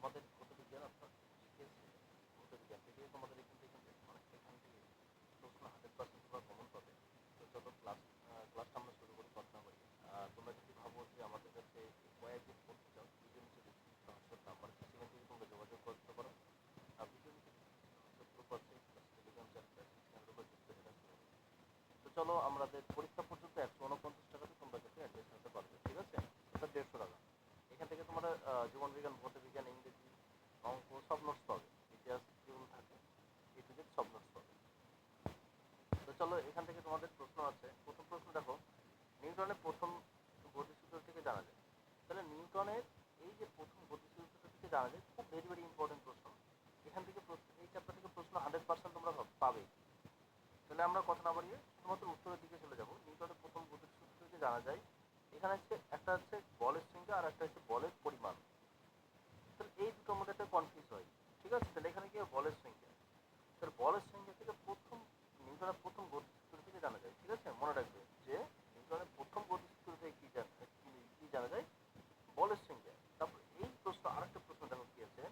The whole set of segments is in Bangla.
আমাদের ভৌত বিজ্ঞান অর্থাৎ জিকেএস ভৌত বিজ্ঞান থেকে তোমাদের এখান থেকে প্রশ্ন 100% তোমরা কমন পাবে। তো চলো ক্লাসটা আমরা শুরু করি, কথা না বলি। তোমরা যদি ভাবো যে আমাদের কাছে কয়েকদিন পড়তে চাও, ভিডিও নিচে ডিসক্রিপশন হোয়াটসঅ্যাপ নাম্বার আছে, সেখান থেকে তোমরা যোগাযোগ করতে পারো। আর ভিডিও নিচে ডিসক্রিপশন হোয়াটসঅ্যাপ গ্রুপ আছে, প্লাস টেলিগ্রাম চ্যানেল আছে, সেখানে তোমরা যুক্ত হয়ে থাকতে পারো। তো চলো, আমাদের পরীক্ষা পর্যন্ত 149 টাকাতে তোমরা কিন্তু অ্যাডমিশন হতে পারবে, ঠিক আছে? অর্থাৎ 150 টাকা। এখান থেকে তোমরা জীবন বিজ্ঞান, ভৌত বিজ্ঞান, ইংরেজি, অঙ্ক সব নোটস পাবে। ইতিহাস যেগুলো থাকে এ টু জেড সব নোটস পাবে। তো চলো, এখান থেকে তোমাদের প্রশ্ন আছে। প্রথম প্রশ্ন দেখো, নিউটনের প্রথম গতিসূত্র থেকে জানা যায়। তাহলে নিউটনের এই যে প্রথম গতিসূত্র থেকে জানা যায়, খুব ভেরি ভেরি ইম্পর্টেন্ট প্রশ্ন। এখান থেকে এই চ্যাপ্টার থেকে প্রশ্ন 100% তোমরা পাবে। তাহলে আমরা কথা না বাড়িয়ে শুধুমাত্র উত্তরের দিকে চলে যাব। নিউটনের প্রথম গতির সূত্র থেকে জানা যায়, এখানে হচ্ছে একটা হচ্ছে বলের সংজ্ঞা আর একটা হচ্ছে বলের পরিমাণ। তাহলে এই দুটোর মধ্যে একটা কনফিউজ হয়, ঠিক আছে? তাহলে এখানে কি বলের সংজ্ঞা, তাহলে বলের সংজ্ঞা থেকে নিউটনের প্রথম গতিসূত্র থেকে জানা যায়, ঠিক আছে? মনে রাখবে যে নিউটনের প্রথম গতিসূত্র থেকে কি জানা যায়, বলের সংজ্ঞা। তারপর এই প্রশ্ন, আরেকটা প্রশ্ন দেখো কি আছে,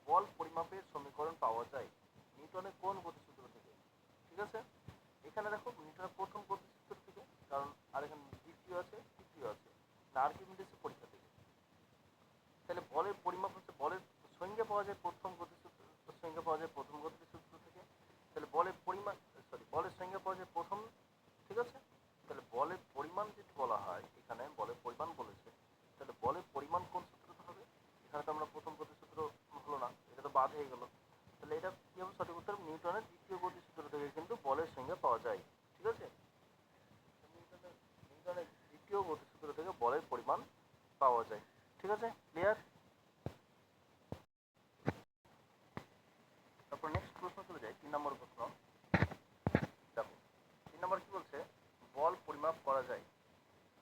বল পরিমাপের সমীকরণ পাওয়া যায় নিউটনের কোন গতিসূত্র থেকে, ঠিক আছে? এখানে দেখো নিউটনের প্রথম গতিসূত্র থেকে, কারণ আর এখানে দ্বিতীয় আছে, তৃতীয় আছে, না আর্কিমিডিসের পরীক্ষা থেকে। তাহলে বলের পরিমাপ হচ্ছে, বলের সংজ্ঞা পাওয়া যায় প্রথম গতিসূত্র থেকে। তাহলে বলের পরিমাণ, বলের সংজ্ঞা পাওয়া যায় প্রথম, ঠিক আছে? তাহলে বলের পরিমাণ যদি বলা হয়, এখানে বলের পরিমাণ বলেছে, তাহলে বলের পরিমাণ কোন সূত্রতে হবে? এখানে তো আমরা প্রথম গতিসূত্র হলো না, এটা তো বাদ হয়ে গেল। তাহলে এটা কি হবে? সঠিক উত্তর নিউটনের দ্বিতীয় গতিসূত্র থেকে কিন্তু বলের সংজ্ঞা পাওয়া যায়, ঠিক আছে? নিউটনের দ্বিতীয় গতিসূত্র থেকে বলের পরিমাণ পাওয়া যায়, ঠিক আছে? ক্লিয়ার? তারপর নেক্সট প্রশ্ন চলে যায়, 3 নম্বর প্রশ্ন। দেখো 3 নম্বর কি বলছে, বল পরিমাপ করা যায়।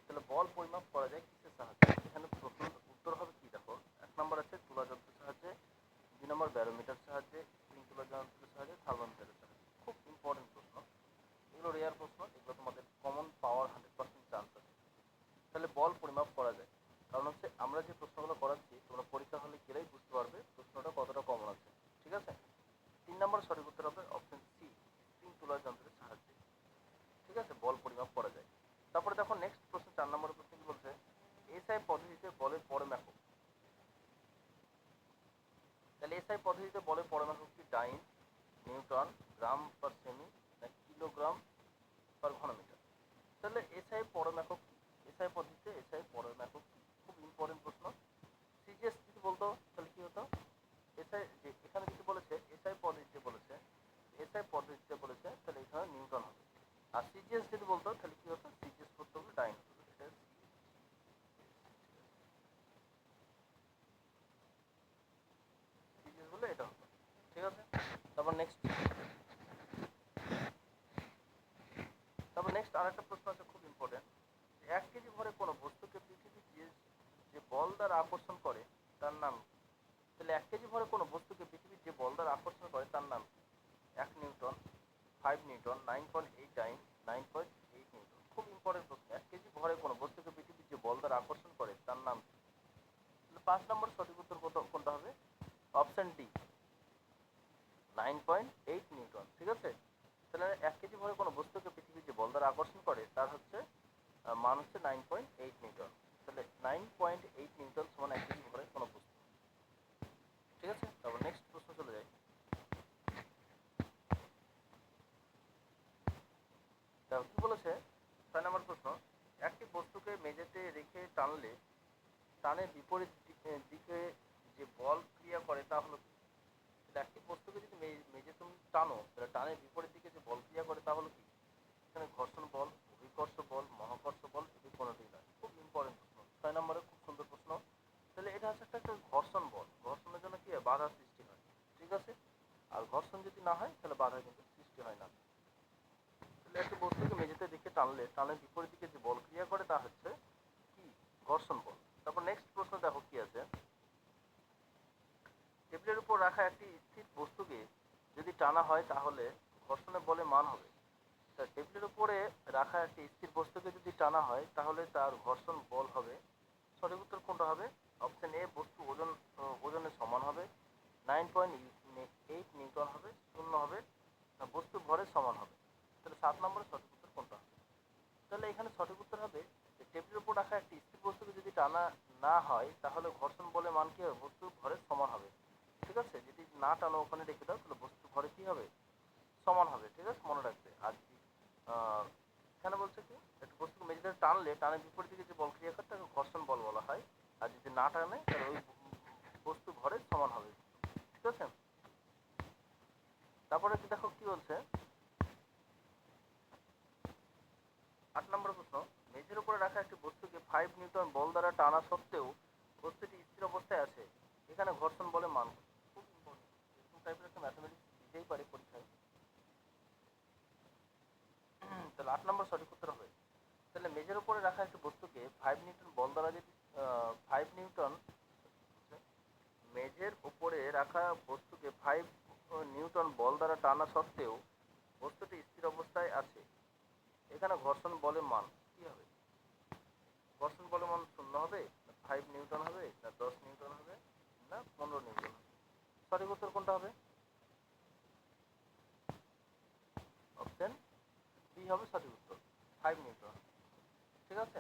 তাহলে বল পরিমাপ করা যায় কিসের সাহায্যে? এখানে প্রশ্ন উত্তর হবে কি, দেখো 1 নম্বর আছে তুলা যন্ত্রের সাহায্যে, 2 নম্বর ব্যারোমিটার সাহায্যে, 3 তুলা যন্ত্রের সাহায্যে, থার্মোমিটারের সাহায্যে। খুব ইম্পর্টেন্ট প্রশ্ন এগুলো, রেয়ার প্রশ্ন, এগুলো তোমাদের কমন পাওয়ার 100% চান্স আছে। তাহলে বল পরিমাপ করা যায়, কারণ হচ্ছে আমরা যে প্রশ্নগুলো করাচ্ছি তোমরা পরীক্ষা হলে গেলেই বুঝতে পারবে প্রশ্নটা কতটা কমন আছে, ঠিক আছে? 3 নম্বর সঠিক উত্তর হবে অপশন সি, স্প্রিং তুলা যন্ত্রের সাহায্যে, ঠিক আছে? বল পরিমাপ করা যায়। তারপরে দেখো নেক্সট প্রশ্ন, 4 নম্বর প্রশ্ন কি বলছে, এসআই পদ্ধতিতে বলের পরম একক। তাহলে এসআই পদ্ধতিতে বলের পরম একক কি, ডাইন, নিউটন, গ্রাম পার সেমি, না কিলোগ্রাম পার ঘনমিটার? তাহলে এসআই পরম একক কি? এসআই পদ্ধতিতে এসআই পরম একক কি? খুব ইম্পর্টেন্ট প্রশ্ন। সিজিএস যদি বলতো তাহলে কি হতো, এসআই যে এখানে যদি বলেছে এসআই পদ্ধতিতে বলেছে, তাহলে এখানে নিউটন হবে। আর সিজিএস যদি বলতো তাহলে কি হতো, সিজিএস করতে হবে ডাইন হতো। এটা সিজিএস বলে এটা হতো, ঠিক আছে? তারপর নেক্সট আরেকটা প্রশ্ন আছে, খুব ইম্পর্টেন্ট। 1 কেজি ভরে কোনো বস্তুকে পৃথিবীর যে বল দ্বারা আকর্ষণ করে তার নাম। তাহলে 1 কেজি ভরে কোনো বস্তুকে পৃথিবীর যে বল দ্বারা আকর্ষণ করে তার নাম, 1 নিউটন, 5 নিউটন, 9.8 নিউটন। খুব ইম্পর্টেন্ট প্রশ্ন। 1 কেজি ভরে কোনো বস্তুকে পৃথিবীর যে বল দ্বারা আকর্ষণ করে তার নাম। 5 নম্বর সঠিক উত্তর কোনটা হবে? অপশন ডি, 9.8 নিউটন, ঠিক আছে? তাহলে 1 কেজি ভরে কোনো বস্তুকে পৃথিবীর যে বল দ্বারা আকর্ষণ করে তার হচ্ছে মান হচ্ছে 9.8 নিউটন। তাহলে 9.8 নিউটন সমান 1 কেজি ভরে কোনো বস্তু, ঠিক আছে? তারপর নেক্সট প্রশ্ন চলে যায়। তারপর কি বলেছে, 6 নম্বর প্রশ্ন, একটি বস্তুকে মেঝেতে রেখে টানলে টানের বিপরীত দিকে যে বল ক্রিয়া করে তা হলো কি? একটি বস্তুকে যদি মেঝে তুমি টানো, তাহলে টানের বিপরীত দিকে যে বল ক্রিয়া করে তা হলো কি? এখানে ঘর্ষণ বল, অভিকর্ষ বল, মহাকর্ষ বল, এটি কোনোটিই নয়। খুব ইম্পর্টেন্ট প্রশ্ন, 6 নম্বরে খুব সুন্দর প্রশ্ন। তাহলে এটা হচ্ছে একটা ঘর্ষণ বল। ঘর্ষণের জন্য কি হয়, বাধা সৃষ্টি হয়, ঠিক আছে? আর ঘর্ষণ যদি না হয় তাহলে বাধা কিন্তু সৃষ্টি হয় না। তাহলে একটি বস্তুকে মেঝেতে রেখে টানলে টানের বিপরীত দিকে যে বল ক্রিয়া করে তা হচ্ছে কি, ঘর্ষণ বল। তারপর নেক্সট প্রশ্ন দেখো কি আছে, টেবিলের উপর রাখা একটি স্থির বস্তুকে যদি টানা হয় তাহলে ঘর্ষণের বলে মান হবে। তা টেবিলের উপরে রাখা একটি স্থির বস্তুকে যদি টানা হয় তাহলে তার ঘর্ষণ বল হবে। সঠিক উত্তর কোনটা হবে? অপশন এ, বস্তু ওজনের সমান হবে। 9.8 নিউটন হবে, শূন্য হবে না বস্তুর ভরের সমান হবে। তাহলে 7 নম্বরের সঠিক উত্তর কোনটা হবে? তাহলে এখানে সঠিক উত্তর হবে যে টেবিলের উপর রাখা একটি স্থির বস্তুকে যদি টানা না হয় তাহলে ঘর্ষণ বলের মান কি হবে? বস্তুর ভরের সমান হবে। ঠিক আছে, যদি না টানো ওখানে রেখে দাও তাহলে বস্তুর ভরে কি হবে? সমান হবে। ঠিক আছে, মনে রাখবে। আর যদি এখানে বলছে কি একটা বস্তুকে মেঝেতে টানলে টানের বিপরীত দিকে যে বল ক্রিয়া করে তাকে ঘর্ষণ বল বলা হয়। আর যদি না টানে তাহলে ওই বস্তু ভরের সমান হবে। ঠিক আছে, তারপরে দেখো কি বলছে 8 নম্বর প্রশ্ন। মেঝের উপরে রাখা একটি বস্তুকে 5 নিউটন বল দ্বারা টানা সত্ত্বেও বস্তুটি স্থির অবস্থায় আছে, এখানে ঘর্ষণ বলের মান কত? খুব ইম্পর্টেন্ট, এরকম টাইপের একটা ম্যাথমেটিক্স দিতেই পারে পরীক্ষায়। তাহলে 8 নম্বর সঠিক উত্তর হবে। তাহলে মেঝের উপরে রাখা একটি বস্তুকে 5 নিউটন বল দ্বারা যদি 5 নিউটন মেঝের উপরে রাখা বস্তুকে 5 নিউটন বল দ্বারা টানা সত্ত্বেও বস্তুটি স্থির অবস্থায় আছে, এখানে ঘর্ষণ বলের মান কি হবে? ঘর্ষণ বলের মান শূন্য হবে না 5 নিউটন হবে না 10 নিউটন হবে না 15 নিউটন হবে? সঠিক উত্তর কোনটা হবে? অপশন বি হবে সঠিক উত্তর, 5 নিউটন। ঠিক আছে,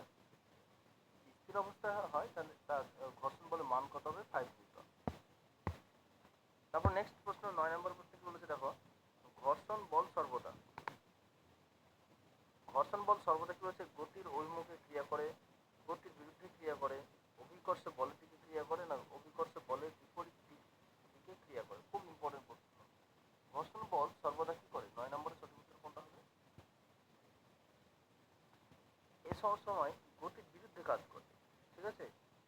স্থির অবস্থায় হয় তাহলে তার ঘর্ষণ বলের মান কত হবে? 5 নিউটন। তারপর নেক্সট প্রশ্ন 9 নম্বর প্রশ্ন কি বলেছে দেখো, ঘর্ষণ বল সর্বদা কি হচ্ছে? গতির অভিমুখে ক্রিয়া করে, গতির বিরুদ্ধে ক্রিয়া করে, অভিকর্ষ বলের দিকে ক্রিয়া করে না অভিকর্ষ বলের বিপরীত দিকে ক্রিয়া করে? খুব ইম্পর্টেন্ট প্রশ্ন। ঘর্ষণ বল সর্বদা কি করে? 9 নম্বরের সঠিক উত্তর কোনটা হবে? এই সময় গতির বিরুদ্ধে কাজ করে। ঠিক আছে,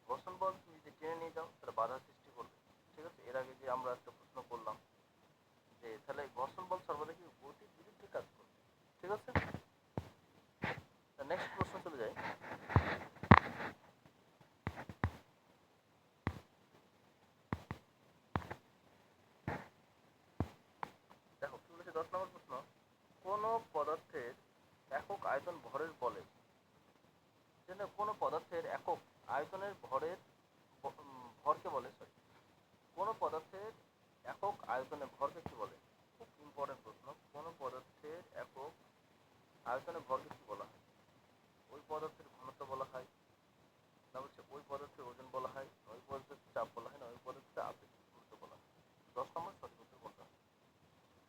ঘর্ষণ বল তুমি যদি টেনে নিয়ে যাও তাহলে বাধা সৃষ্টি করবে। ঠিক আছে, এর আগে যে আমরা একটা প্রশ্ন করলাম যে তাহলে ঘর্ষণ বল সর্বদা কি গতির বিরুদ্ধে কাজ করবে। ঠিক আছে, নেক্সট প্রশ্ন চলে যায়। দেখো কি বলেছে 10 নম্বর প্রশ্ন, কোন পদার্থের একক আয়তন ভরের বলে, কোন পদার্থের একক আয়তনের ভরকে বলে, সরি, কোন পদার্থের একক আয়তনের ভরকে কি বলে? খুব ইম্পর্টেন্ট প্রশ্ন। কোন পদার্থের একক আয়তনের ভরকে কি বলা হয়? ওই পদার্থের ঘনত্ব বলা হয়, না বলছে ওই পদার্থের ওজন বলা হয়, ওই পদার্থের চাপ বলা হয়, না ওই পদার্থের আপেক্ষিক গুরুত্ব বলা হয়? 10 নম্বর সঠিক উত্তর কোনটা?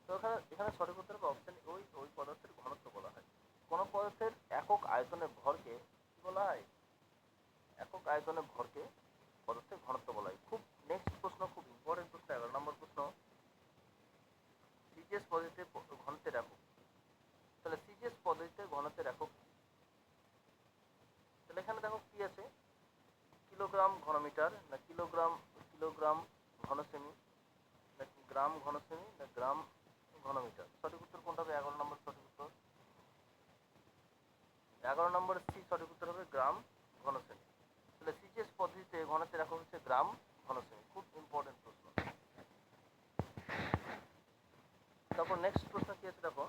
তো এখানে সঠিক উত্তর হবে অপশন ওই পদার্থের ঘনত্ব বলা হয়। কোন পদার্থের একক আয়তনের ভরকে কি বলা হয়? একক আয়তনের ভরকে পদার্থের ঘনত্ব বলা হয়। খুব নেক্সট প্রশ্ন, খুব ইম্পর্টেন্ট প্রশ্ন, 11 নম্বর প্রশ্ন। সিজিএস পদ্ধতিতে ঘনত্বের একক, তাহলে সিজিএস পদ্ধতিতে ঘনত্বের একক কি? তাহলে এখানে দেখো কি আছে, কিলোগ্রাম ঘনমিটার না কিলোগ্রাম কিলোগ্রাম ঘনসেমি না গ্রাম ঘনসেমি না গ্রাম ঘনমিটার? সঠিক উত্তর কোনটা হবে? 11 নম্বর সঠিক উত্তর, 11 নম্বর সি সঠিক উত্তর হবে গ্রাম ঘনসেমি। তাহলে সিজিএস পদ্ধতিতে ঘনত্বের একক হচ্ছে গ্রাম ঘনসেমি। খুব ইম্পর্টেন্ট প্রশ্ন। তারপর নেক্সট প্রশ্ন কি আছে দেখো,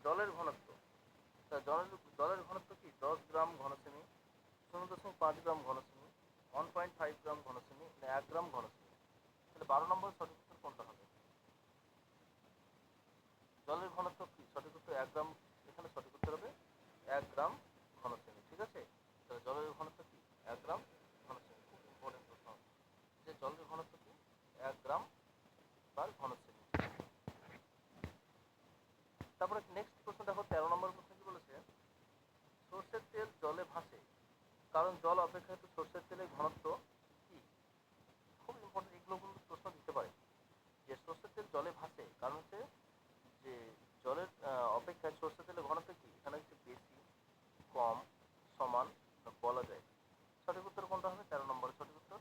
জলের ঘনত্ব। জলের ঘনত্ব কি? 10 গ্রাম ঘনসেমি, 0.5 গ্রাম ঘনসেমি, 1.5 গ্রাম ঘনসেমি না 1 গ্রাম ঘনসেমি? তাহলে 12 নম্বর সঠিক উত্তর কোনটা হবে? জলের ঘনত্ব কি? সঠিক উত্তর 1 গ্রাম। এখানে সঠিক উত্তর হবে 1 গ্রাম ঘনসেমি। ঠিক আছে, তাহলে জলের ঘনত্ব কি? 1 গ্রাম ঘনসেমি। খুব ইম্পর্টেন্ট প্রশ্ন যে জলের ঘনত্ব কি? 1 গ্রাম পার ঘনসেমি। তারপরে নেক্সট প্রশ্ন দেখো 13 নম্বর প্রশ্ন কি বলেছে, সরষের তেল জলে ভাসে কারণ জল অপেক্ষাকৃত সরষের তেলের ঘনত্ব কি? খুব ইম্পর্টেন্ট, এগুলো কিন্তু প্রশ্ন দিতে পারে যে সরষের তেল জলে ভাসে কারণ হচ্ছে যে জলের অপেক্ষায় সরষের তেলের ঘনত্ব কি? এখানে হচ্ছে বেশি, কম, সমান বলা যায়। সঠিক উত্তর কোনটা হবে? 13 নম্বরের সঠিক উত্তর।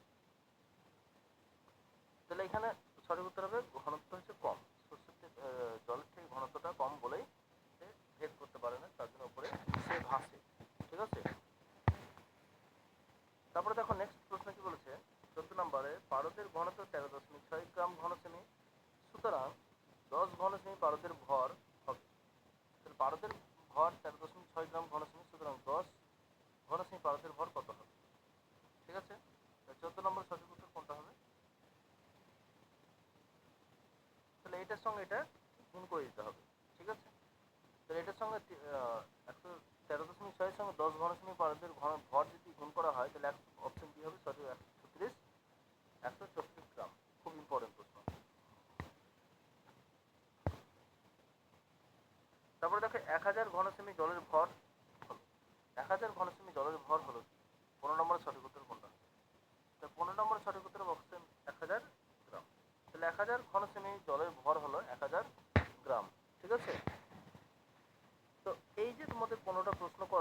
তাহলে এখানে সঠিক উত্তর হবে ঘনত্ব হচ্ছে কম। সরষের তেল জলের থেকে ঘনত্বটা কম বলেই সে ভেদ করতে পারে না, তার জন্য উপরে সে ভাসে। ঠিক আছে, তারপরে দেখো নেক্সট প্রশ্ন কি বলেছে 14 নম্বরে, পারদের ঘনত্ব 13.6 গ্রাম ঘনসেমি, সুতরাং 10 ঘনসেমি পারদের ভর হবে। তাহলে পারদের ভর 13.6 গ্রাম ঘনসেমি, সুতরাং 10 ঘনসেমি পারদের ভর কত হবে? ঠিক আছে, 14 নম্বর সঠিক উত্তর কোনটা হবে? তাহলে এটার সঙ্গে এটা গুণ করে দিতে হবে, ঠিক আছে? তাহলে এটার সঙ্গে ১১.৬ এর সঙ্গে ১০ ঘনসেমি পারদের ভর যদি গুণ করা হয় তাহলে অপশন বি হবে সঠিক ১৩৬ গ্রাম। খুব ইম্পর্টেন্ট প্রশ্ন। তারপরে দেখো ১০০০ ঘনসেমি জলের ভর হলো ১০০০ ঘনসেমি জলের ভর হলো কি? ১৫ নম্বরের সঠিক উত্তর কোনটা? তো ১৫ নম্বরের সঠিক উত্তর অপশন ১০০০ গ্রাম। তাহলে ১০০০ ঘনসেমি জলের ভর হলো ১০০০ গ্রাম, ঠিক আছে? তো এই যে তোমাদের ১৫টা প্রশ্ন করালো